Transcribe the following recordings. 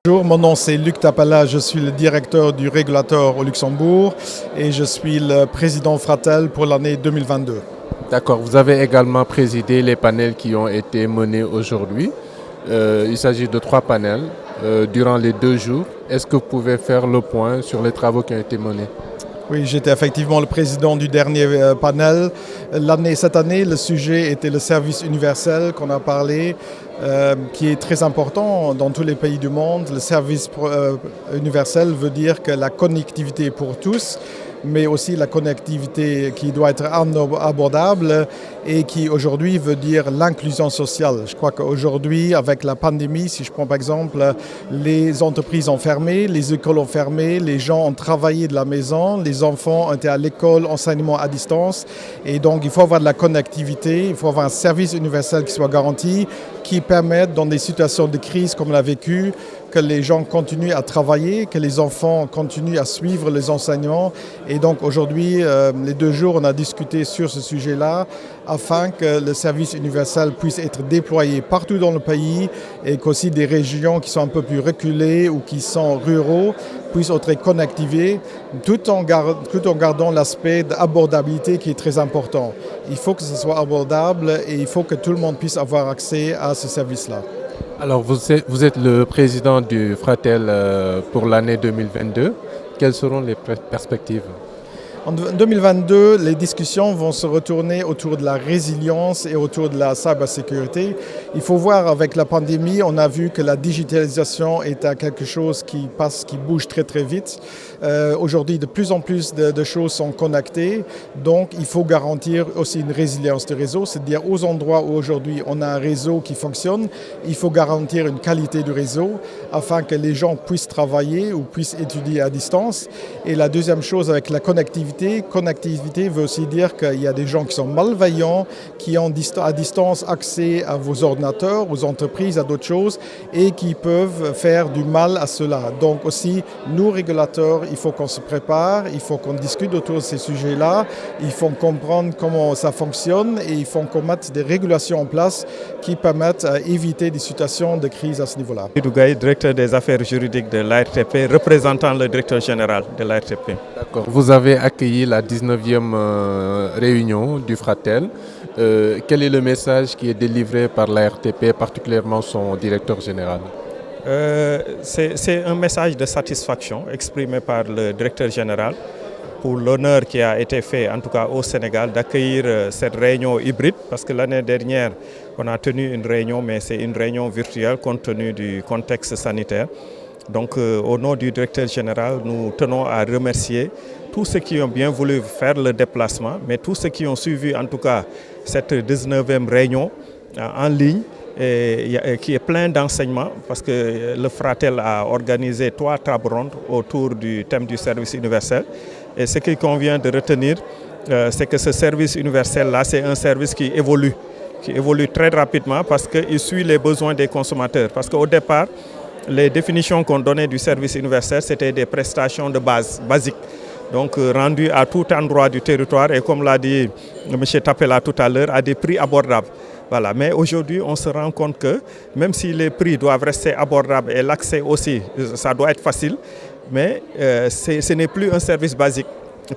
Bonjour, mon nom c'est Luc Tapala, je suis le directeur du régulateur au Luxembourg et je suis le président Fratel pour l'année 2022. D'accord, vous avez également présidé les panels qui ont été menés aujourd'hui. Il s'agit de 3 panels durant les 2 jours. Est-ce que vous pouvez faire le point sur les travaux qui ont été menés? Oui, j'étais effectivement le président du dernier panel. Cette année, le sujet était le service universel qu'on a parlé, qui est très important dans tous les pays du monde. Le service universel veut dire que la connectivité pour tous, mais aussi la connectivité qui doit être abordable et qui aujourd'hui veut dire l'inclusion sociale. Je crois qu'aujourd'hui, avec la pandémie, si je prends par exemple les entreprises ont fermé, les écoles ont fermé, les gens ont travaillé de la maison, les enfants ont été à l'école, enseignement à distance. Et donc, il faut avoir de la connectivité, il faut avoir un service universel qui soit garanti, qui permette, dans des situations de crise comme on l'a vécu, que les gens continuent à travailler, que les enfants continuent à suivre les enseignements. Et donc aujourd'hui, les 2 jours, on a discuté sur ce sujet-là afin que le service universel puisse être déployé partout dans le pays et qu'aussi des régions qui sont un peu plus reculées ou qui sont ruraux puissent être connectivées tout en gardant l'aspect d'abordabilité qui est très important. Il faut que ce soit abordable et il faut que tout le monde puisse avoir accès à ce service-là. Alors, vous êtes le président du Fratel pour l'année 2022. Quelles seront les perspectives? En 2022, les discussions vont se retourner autour de la résilience et autour de la cybersécurité. Il faut voir, avec la pandémie, on a vu que la digitalisation est quelque chose qui bouge très très vite. Aujourd'hui, de plus en plus de choses sont connectées, donc il faut garantir aussi une résilience du réseau, c'est-à-dire aux endroits où aujourd'hui on a un réseau qui fonctionne, il faut garantir une qualité du réseau afin que les gens puissent travailler ou puissent étudier à distance. Et la deuxième chose avec la connectivité veut aussi dire qu'il y a des gens qui sont malveillants, qui ont à distance accès à vos ordinateurs, aux entreprises, à d'autres choses et qui peuvent faire du mal à cela. Donc aussi, nous régulateurs, il faut qu'on se prépare, il faut qu'on discute autour de ces sujets-là, il faut comprendre comment ça fonctionne et il faut qu'on mette des régulations en place qui permettent d'éviter des situations de crise à ce niveau-là. Dougaï, directeur des affaires juridiques de l'ARTP, représentant le directeur général de l'ARTP. D'accord. Vous avez accueilli la 19e réunion du Fratel. Quel est le message qui est délivré par l'ARTP, particulièrement son directeur général? C'est un message de satisfaction exprimé par le directeur général pour l'honneur qui a été fait, en tout cas au Sénégal, d'accueillir cette réunion hybride, parce que l'année dernière, on a tenu une réunion, mais c'est une réunion virtuelle compte tenu du contexte sanitaire. Donc, au nom du directeur général, nous tenons à remercier tous ceux qui ont bien voulu faire le déplacement, mais tous ceux qui ont suivi, en tout cas, cette 19e réunion en ligne, et qui est plein d'enseignements, parce que le Fratel a organisé 3 tables rondes autour du thème du service universel. Et ce qu'il convient de retenir, c'est que ce service universel-là, c'est un service qui évolue très rapidement parce qu'il suit les besoins des consommateurs. Parce qu'au départ, les définitions qu'on donnait du service universel, c'était des prestations de base, basiques, donc rendues à tout endroit du territoire et comme l'a dit M. Tapela tout à l'heure, à des prix abordables. Voilà. Mais aujourd'hui, on se rend compte que même si les prix doivent rester abordables et l'accès aussi, ça doit être facile, mais ce n'est plus un service basique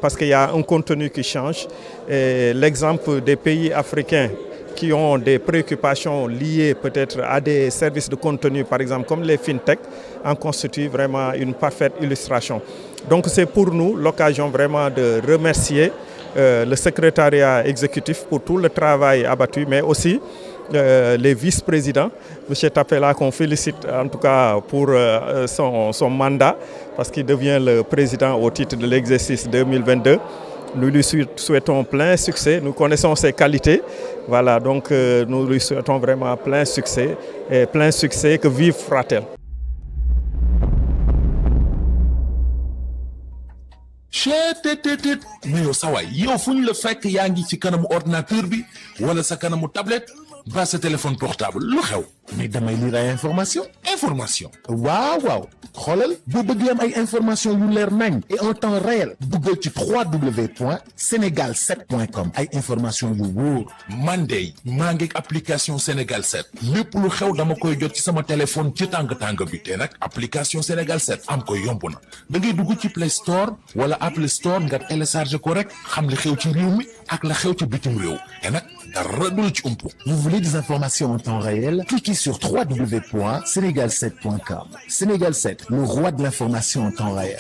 parce qu'il y a un contenu qui change. L'exemple des pays africains qui ont des préoccupations liées peut-être à des services de contenu, par exemple comme les fintech, en constitue vraiment une parfaite illustration. Donc c'est pour nous l'occasion vraiment de remercier le secrétariat exécutif pour tout le travail abattu, mais aussi les vice-présidents, M. Tapela, qu'on félicite en tout cas pour son mandat, parce qu'il devient le président au titre de l'exercice 2022. Nous lui souhaitons plein succès, nous connaissons ses qualités, voilà, donc nous lui souhaitons vraiment plein succès, que vive Fratel. mais yow sa waay yow fu ñu la fekk yaa ngi ci kanamu ordinateur bi wala sa kanamu tablette ba sa téléphone portable lu xew mais damay lire ay information waaw xoolal boo bëggee am ay information yu leer nañ et en temps réel duggal ci www.senegal7.com ay information yu wóor. man de maa ngi application Sénégal 7 lépp lu xew dama koy jot ci sama téléphone ci tàng bi te nag application Sénégal 7 am ko yomb na da ngay dugg ci Play Store wala Apple Store nga télécharger ko rek xam li xew ci réew mi ak la xew ci bitim réew te nag dara du la ci umpu. Vous voulez des informations en temps réel? Cliquez sur www.senegal7.com. Sénégal 7, le roi de l'information en temps réel.